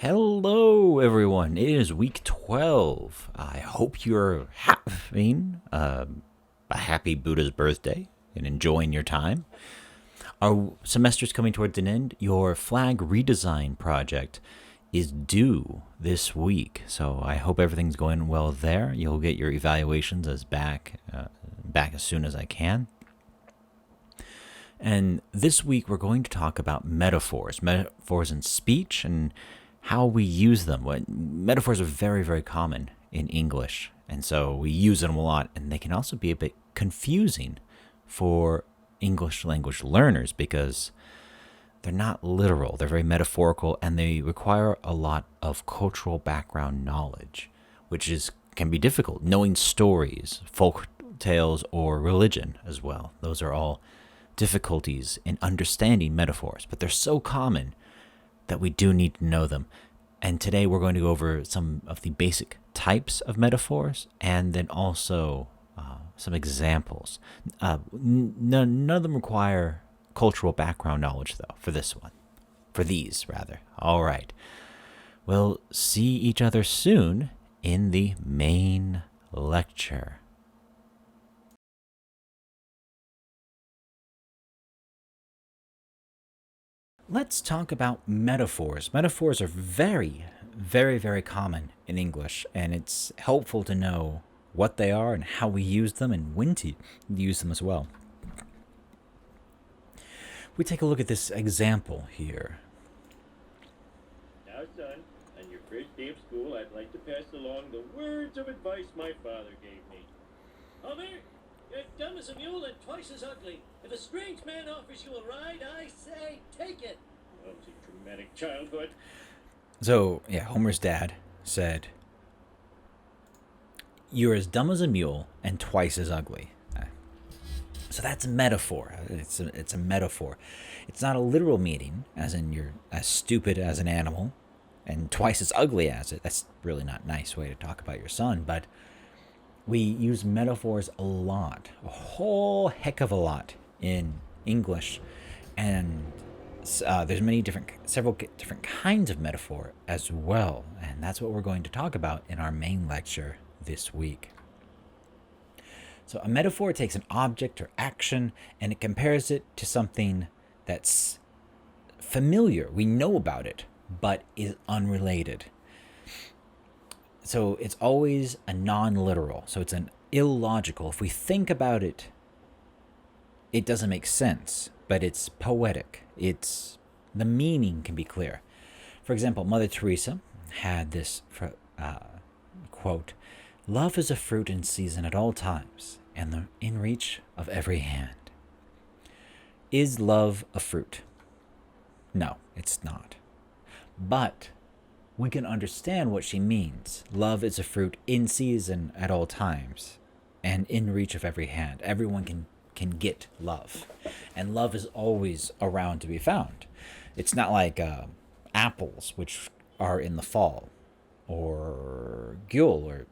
Hello, everyone. It is week 12. I hope you're having a happy Buddha's birthday and enjoying your time. Our semester's coming towards an end. Your flag redesign project is due this week, so I hope everything's going well there. You'll get your evaluations back as soon as I can. And this week we're going to talk about metaphors in speech and how we use them. Metaphors are very, very common in English, and so we use them a lot, and they can also be a bit confusing for English language learners because they're not literal. They're very metaphorical, and they require a lot of cultural background knowledge, which can be difficult. Knowing stories, folk tales, or religion as well. Those are all difficulties in understanding metaphors, but they're so common that we do need to know them. And today we're going to go over some of the basic types of metaphors and then also some examples. None of them require cultural background knowledge, though, for this one. For these, rather. All right. We'll see each other soon in the main lecture. Let's talk about metaphors. Metaphors are very, very, very common in English, and it's helpful to know what they are and how we use them and when to use them as well. We take a look at this example here. Now, son, on your first day of school, I'd like to pass along the words of advice my father gave me. Homer, you're dumb as a mule and twice as ugly. If a strange man offers you a ride, I say take it. Oh, it's a dramatic childhood. So, yeah, Homer's dad said, "You're as dumb as a mule and twice as ugly." So that's a metaphor. It's a metaphor. It's not a literal meaning, as in you're as stupid as an animal and twice as ugly as it. That's really not a nice way to talk about your son, but we use metaphors a lot, a whole heck of a lot in English, and there's several different kinds of metaphor as well, and that's what we're going to talk about in our main lecture this week. So a metaphor takes an object or action and it compares it to something that's familiar. We know about it, but is unrelated. So it's always a non-literal. So it's an illogical. If we think about it, it doesn't make sense, but it's poetic. The meaning can be clear. For example, Mother Teresa had this quote, "Love is a fruit in season at all times, and in reach of every hand." Is love a fruit? No, it's not. But we can understand what she means. Love is a fruit in season at all times, and in reach of every hand. Everyone can get love, and love is always around to be found. It's not like apples, which are in the fall, or Gyul or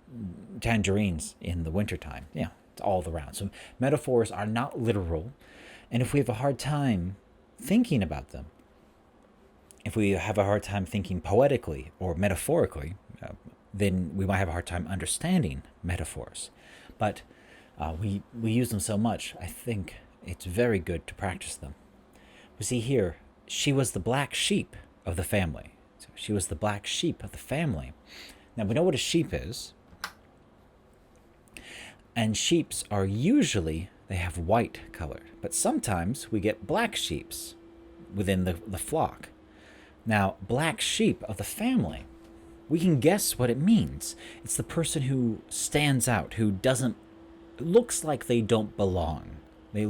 tangerines in the wintertime. Yeah, it's all around. So metaphors are not literal, and if we have a hard time thinking about them, if we have a hard time thinking poetically or metaphorically, then we might have a hard time understanding metaphors. But we use them so much, I think it's very good to practice them. We see here, she was the black sheep of the family. So she was the black sheep of the family. Now we know what a sheep is. And sheeps are usually, they have white color. But sometimes we get black sheeps within the flock. Now, black sheep of the family, we can guess what it means. It's the person who stands out, who looks like they don't belong. They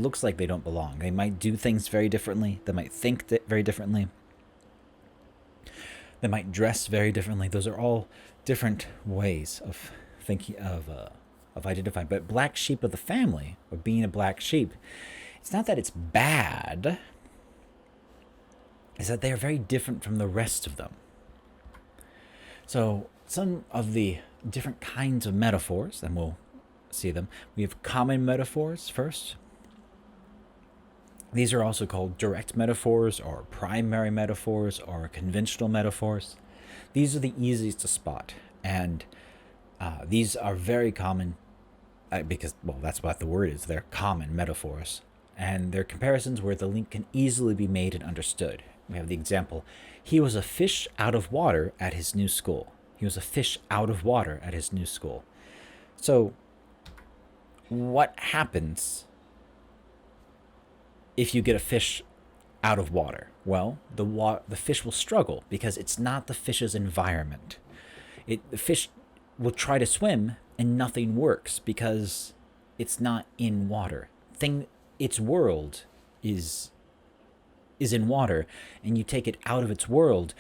might do things very differently. They might think very differently. They might dress very differently. Those are all different ways of thinking of identifying. But black sheep of the family, or being a black sheep, it's not that it's bad. It's that they are very different from the rest of them. So some of the different kinds of metaphors, and we'll see them. We have common metaphors first. These are also called direct metaphors or primary metaphors or conventional metaphors. These are the easiest to spot, and these are very common because, well, that's what the word is. They're common metaphors, and they're comparisons where the link can easily be made and understood. We have the example: he was a fish out of water at his new school. He was a fish out of water at his new school. So, what happens if you get a fish out of water? Well, the fish will struggle because it's not the fish's environment. The fish will try to swim and nothing works because it's not in water. Its world is in water, and you take it out of its world,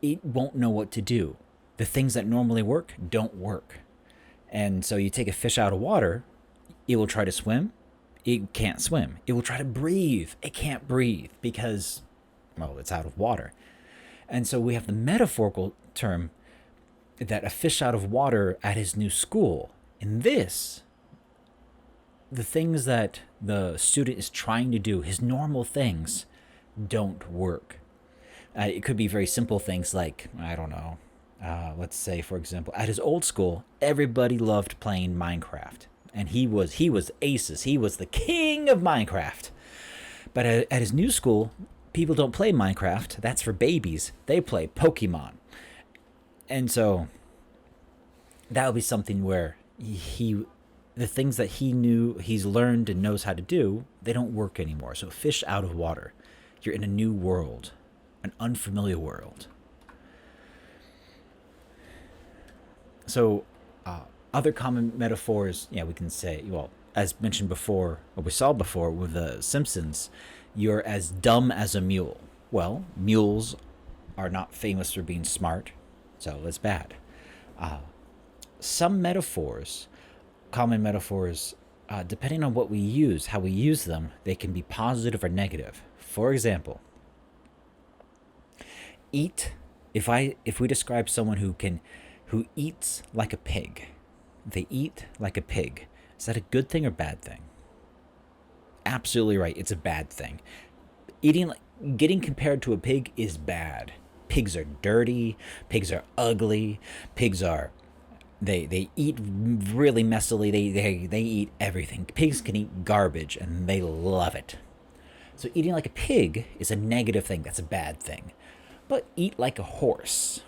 it won't know what to do. The things that normally work don't work. And so you take a fish out of water, it will try to swim, it can't swim. It will try to breathe, it can't breathe because, well, it's out of water. And so we have the metaphorical term that a fish out of water at his new school. In this, the things that the student is trying to do, his normal things, don't work. It could be very simple things like, I don't know, let's say, for example, at his old school, everybody loved playing Minecraft. And he was aces. He was the king of Minecraft. But at his new school, people don't play Minecraft. That's for babies. They play Pokemon. And so that would be something where the things that he's learned and knows how to do, they don't work anymore. So fish out of water. You're in a new world, an unfamiliar world. So other common metaphors, we can say, well, as mentioned before, or we saw before with the Simpsons, you're as dumb as a mule. Well, mules are not famous for being smart, so that's bad. Some metaphors, common metaphors, depending on what we use, how we use them, they can be positive or negative. For example, eat. If we describe someone who eats like a pig, they eat like a pig. Is that a good thing or bad thing? Absolutely right. It's a bad thing. Getting compared to a pig is bad. Pigs are dirty. Pigs are ugly. Pigs are they eat really messily. They eat everything. Pigs can eat garbage and they love it. So eating like a pig is a negative thing. That's a bad thing. But eat like a horse.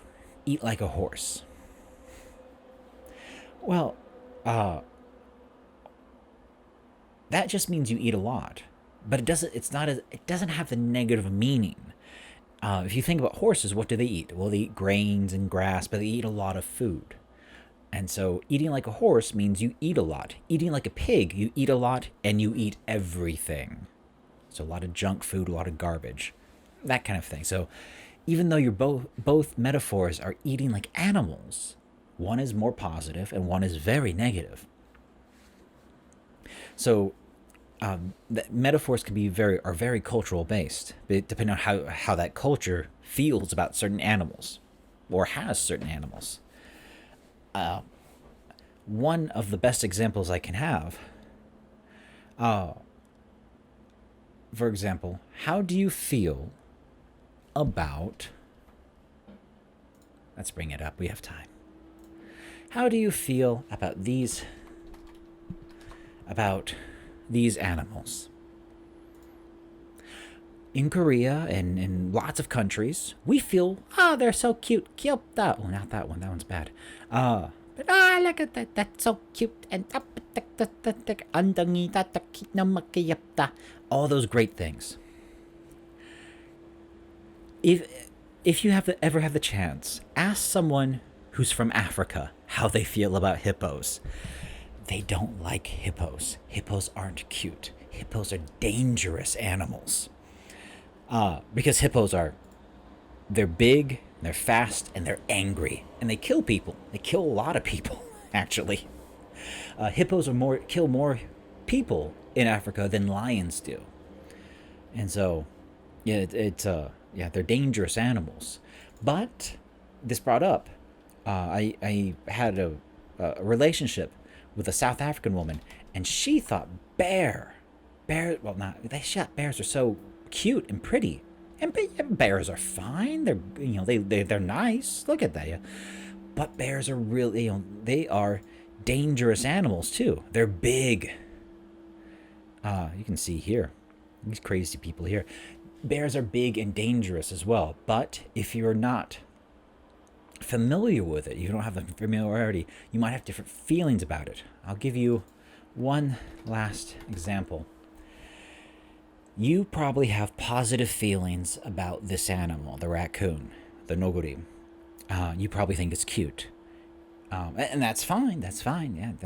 Eat like a horse. Well, that just means you eat a lot, but it doesn't have the negative meaning. If you think about horses, what do they eat? Well, they eat grains and grass, but they eat a lot of food. And so eating like a horse means you eat a lot. Eating like a pig, you eat a lot and you eat everything. So a lot of junk food, a lot of garbage, that kind of thing. So even though you're both metaphors are eating like animals, one is more positive and one is very negative. So the metaphors can be very cultural based, depending on how that culture feels about certain animals or has certain animals. One of the best examples I can have, for example, how do you feel about, let's bring it up, we have time. How do you feel about these animals? In Korea and in lots of countries, we feel, they're so cute. Kyopta. Oh, not that one. That one's bad. But look at that. That's so cute. And all those great things. If you ever have the chance, ask someone who's from Africa how they feel about hippos. They don't like hippos. Hippos aren't cute. Hippos are dangerous animals. Because hippos they're big, they're fast, and they're angry. And they kill people. They kill a lot of people, actually. Hippos kill more people in Africa than lions do. And so, they're dangerous animals. But this brought up, I had a relationship with a South African woman, and she thought bears are so cute and pretty. And bears are fine. They're they're nice. Look at that. Yeah. But bears are really they are dangerous animals too. They're big. You can see here, these crazy people here. Bears are big and dangerous as well. But if you're not familiar with it, you don't have the familiarity, you might have different feelings about it. I'll give you one last example. You probably have positive feelings about this animal, the raccoon, the noguri. You probably think it's cute. And that's fine. That's fine.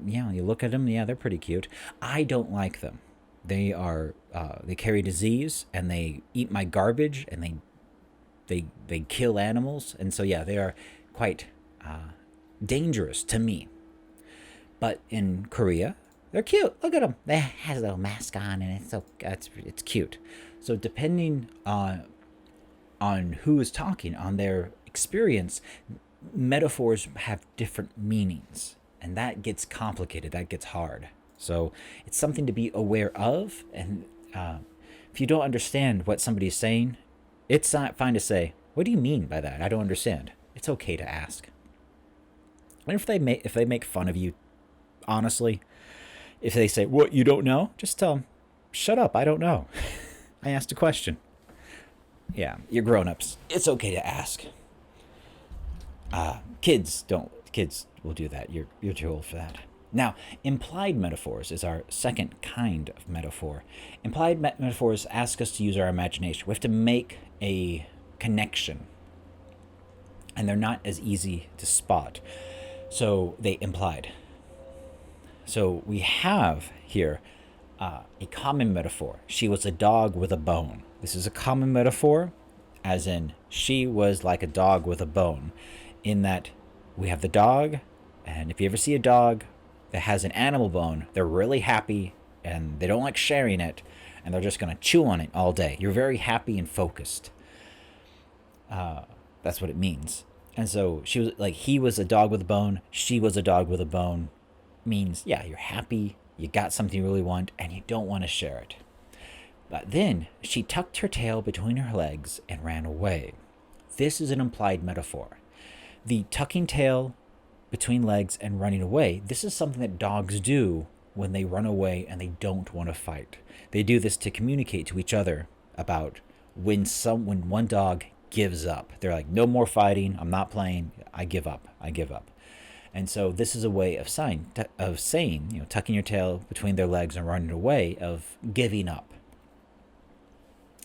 Yeah, you look at them. Yeah, they're pretty cute. I don't like them. They are. They carry disease, and they eat my garbage, and they kill animals, and so yeah, they are quite dangerous to me. But in Korea, they're cute. Look at them. They has a little mask on, and it's cute. So depending on who is talking, on their experience, metaphors have different meanings, and that gets complicated. That gets hard. So it's something to be aware of. And if you don't understand what somebody's saying, it's not fine to say, "What do you mean by that? I don't understand." It's okay to ask. And if they make fun of you, honestly, if they say, "What, you don't know?" Just tell them, "Shut up, I don't know. I asked a question." Yeah, you're grown-ups. It's okay to ask. Kids don't. Kids will do that. You're too old for that. Now, implied metaphors is our second kind of metaphor. Implied metaphors ask us to use our imagination. We have to make a connection, and they're not as easy to spot. So they implied. So we have here a common metaphor. She was a dog with a bone. This is a common metaphor, as in she was like a dog with a bone, in that we have the dog, and if you ever see a dog that has an animal bone, they're really happy, and they don't like sharing it, and they're just going to chew on it all day. You're very happy and focused. That's what it means. And so she was like, he was a dog with a bone, she was a dog with a bone, means, yeah, you're happy, you got something you really want, and you don't want to share it. But then she tucked her tail between her legs and ran away. This is an implied metaphor. The tucking tail between legs and running away, this is something that dogs do when they run away and they don't want to fight. They do this to communicate to each other about when one dog gives up. They're like, "No more fighting, I'm not playing, I give up. And so this is a way of saying, tucking your tail between their legs and running away, of giving up.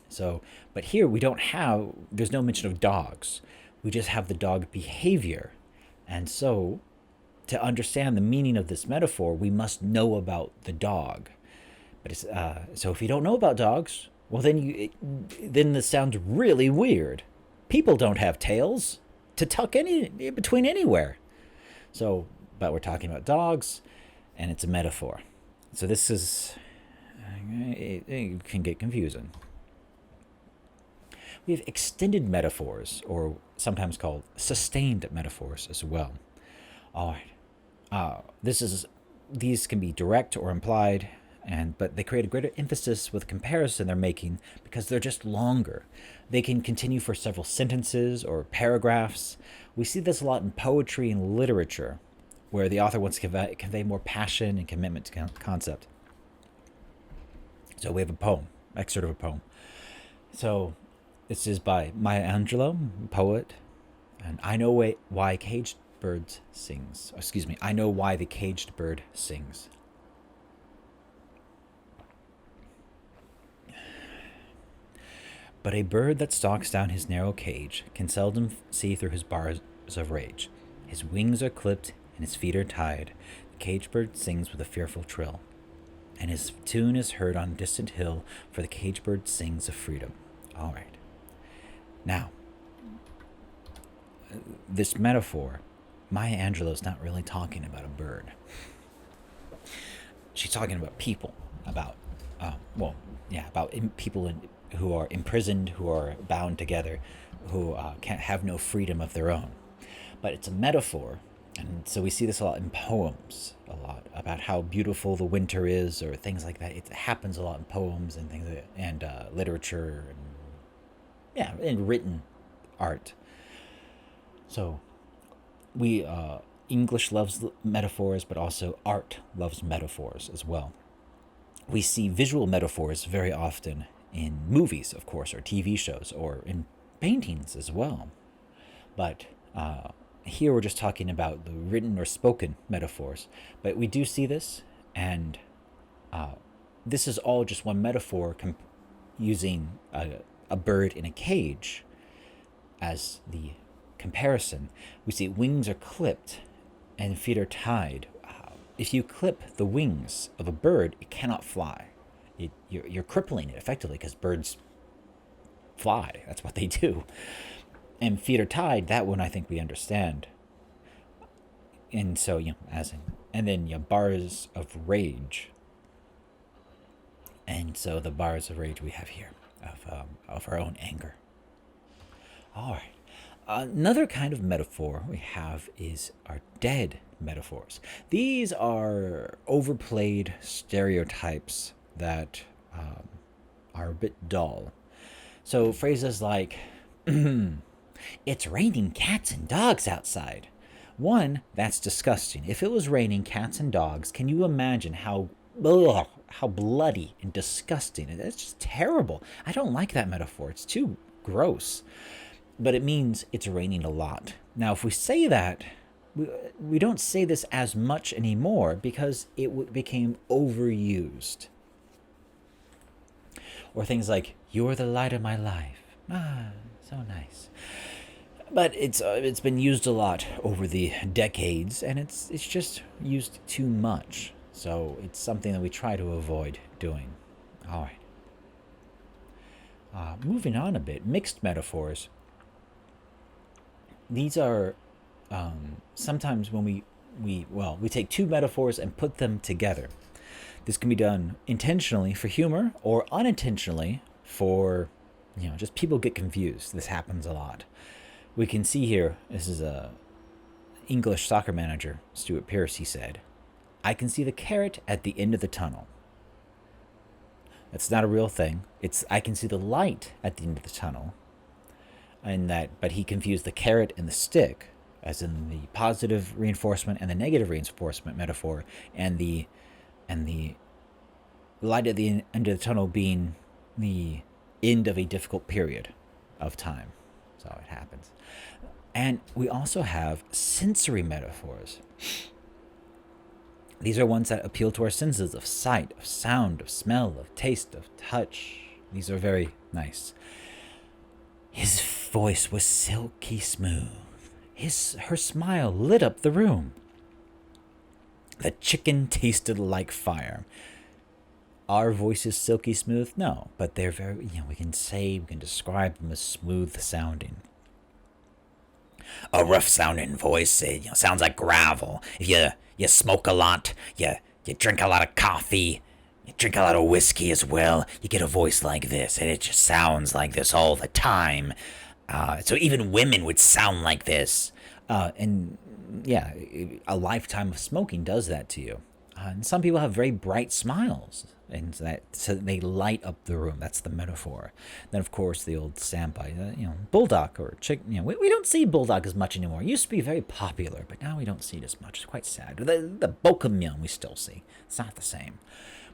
So, but here there's no mention of dogs. We just have the dog behavior. And so, to understand the meaning of this metaphor, we must know about the dog. But it's, so if you don't know about dogs, well, then this sounds really weird. People don't have tails to tuck between anywhere. So, but we're talking about dogs, and it's a metaphor. So this is, it can get confusing. We have extended metaphors, or sometimes called sustained metaphors as well. All right. These can be direct or implied, but they create a greater emphasis with comparison they're making because they're just longer. They can continue for several sentences or paragraphs. We see this a lot in poetry and literature, where the author wants to convey more passion and commitment to concept. So we have a poem, excerpt of a poem. So this is by Maya Angelou, poet, and I know why caged birds sings. Excuse me, I know why the caged bird sings. But a bird that stalks down his narrow cage can seldom see through his bars of rage. His wings are clipped and his feet are tied. The caged bird sings with a fearful trill, and his tune is heard on a distant hill, for the caged bird sings of freedom. All right. Now, this metaphor, Maya Angelou is not really talking about a bird. She's talking about people, about people who are imprisoned, who are bound together, who can't have no freedom of their own. But it's a metaphor, and so we see this a lot in poems, a lot about how beautiful the winter is, or things like that. It happens a lot in poems and things, and literature, and yeah, in written art. So we English loves metaphors, but also art loves metaphors as well. We see visual metaphors very often in movies, of course, or TV shows, or in paintings as well. But here we're just talking about the written or spoken metaphors. But we do see this, and this is all just one metaphor using a bird in a cage as the comparison. We see wings are clipped and feet are tied. If you clip the wings of a bird, it cannot fly. You're crippling it effectively because birds fly. That's what they do. And feet are tied. That one I think we understand. And so, and then bars of rage. And so the bars of rage we have here of our own anger. All right. Another kind of metaphor we have is our dead metaphors. These are overplayed stereotypes that are a bit dull. So phrases like, it's raining cats and dogs outside. One, that's disgusting. If it was raining cats and dogs, can you imagine how bloody and disgusting it is? It's just terrible. I don't like that metaphor. It's too gross. But it means it's raining a lot. Now, if we say that, we don't say this as much anymore because it became overused. Or things like, you're the light of my life. Ah, so nice. But it's been used a lot over the decades, and it's just used too much. So it's something that we try to avoid doing. All right. Moving on a bit, mixed metaphors. These are sometimes when we take two metaphors and put them together. This can be done intentionally for humor or unintentionally for, just people get confused. This happens a lot. We can see here, this is a English soccer manager, Stuart Pearce, he said, I can see the carrot at the end of the tunnel. That's not a real thing. I can see the light at the end of the tunnel. But he confused the carrot and the stick, as in the positive reinforcement and the negative reinforcement metaphor, and the light at the end of the tunnel being the end of a difficult period of time. So it happens. And we also have sensory metaphors. These are ones that appeal to our senses of sight, of sound, of smell, of taste, of touch. These are very nice. His voice was silky smooth. Her smile lit up the room. The chicken tasted like fire. Our voice is silky smooth? No, but they're very, we can describe them as smooth sounding. A rough sounding voice, sounds like gravel. If you smoke a lot, you drink a lot of coffee, you drink a lot of whiskey as well, you get a voice like this, and it just sounds like this all the time. So even women would sound like this. And yeah, a lifetime of smoking does that to you. And some people have very bright smiles, and so they light up the room. That's the metaphor. Then, of course, the old standby, bulldog or chicken. We don't see bulldog as much anymore. It used to be very popular, but now we don't see it as much. It's quite sad. The bokamyung we still see. It's not the same.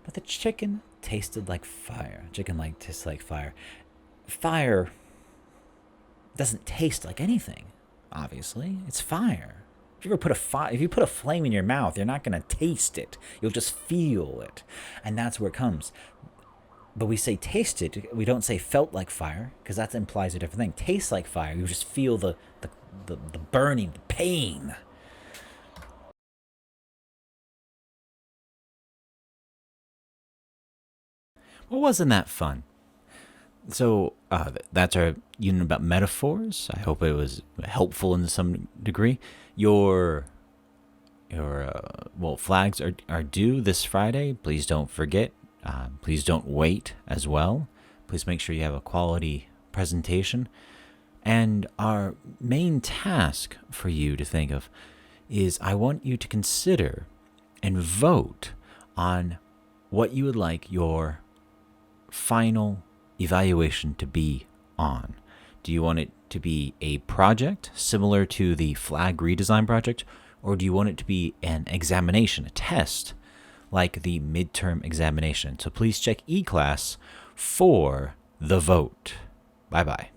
But the chicken tasted like fire. Chicken tastes like fire. Fire doesn't taste like anything. Obviously, it's fire. If you put a flame in your mouth, you're not going to taste it. You'll just feel it. And that's where it comes. But we say tasted. We don't say felt like fire, because that implies a different thing. Tastes like fire. You just feel the burning, the pain. Well, wasn't that fun? So that's our unit about metaphors. I hope it was helpful in some degree. Your flags are due this Friday. Please don't forget. Please don't wait as well. Please make sure you have a quality presentation. And our main task for you to think of is I want you to consider and vote on what you would like your final evaluation to be on. Do you want it to be a project similar to the flag redesign project, or do you want it to be an examination, a test, like the midterm examination? So please check eClass for the vote. Bye-bye.